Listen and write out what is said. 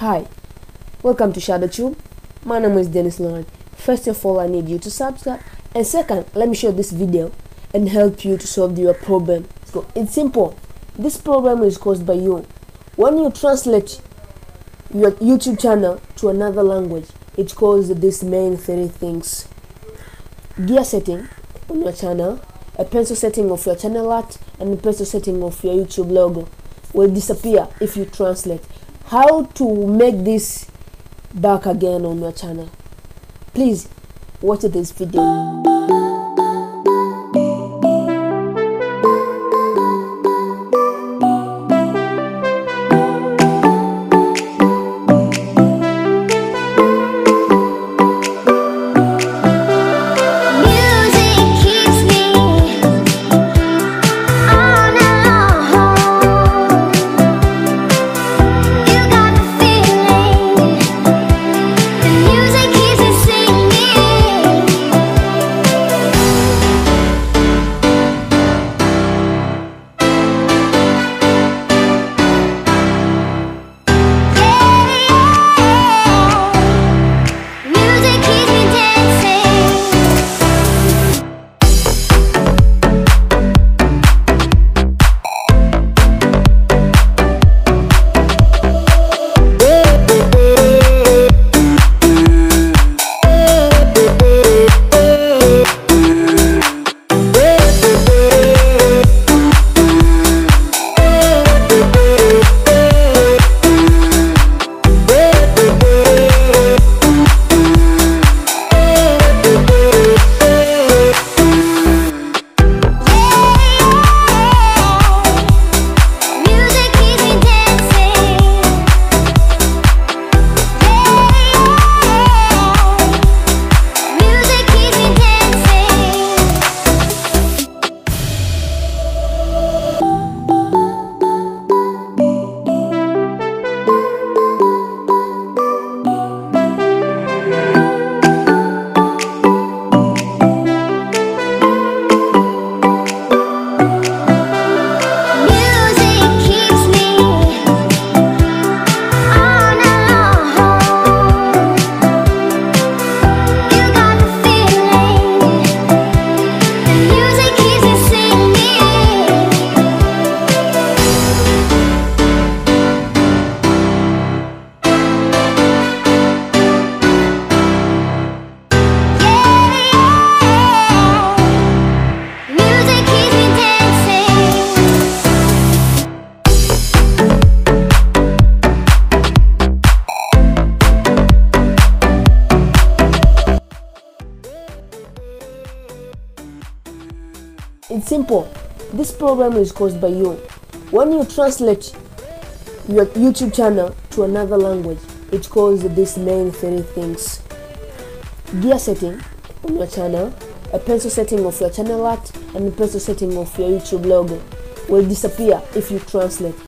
Hi, welcome to ShadowTube. My name is Dennis Lauren. First of all, I need you to subscribe, and second, let me show this video and help you to solve your problem. So it's simple. This problem is caused by you. When you translate your YouTube channel to another language, it causes these main three things: gear setting on your channel, a pencil setting of your channel art, and a pencil setting of your YouTube logo will disappear if you translate. How to make this back again on your channel? Please watch this video. It's simple. This problem is caused by you. When you translate your YouTube channel to another language, it causes these main three things: gear setting on your channel, a pencil setting of your channel art, and a pencil setting of your YouTube logo will disappear if you translate.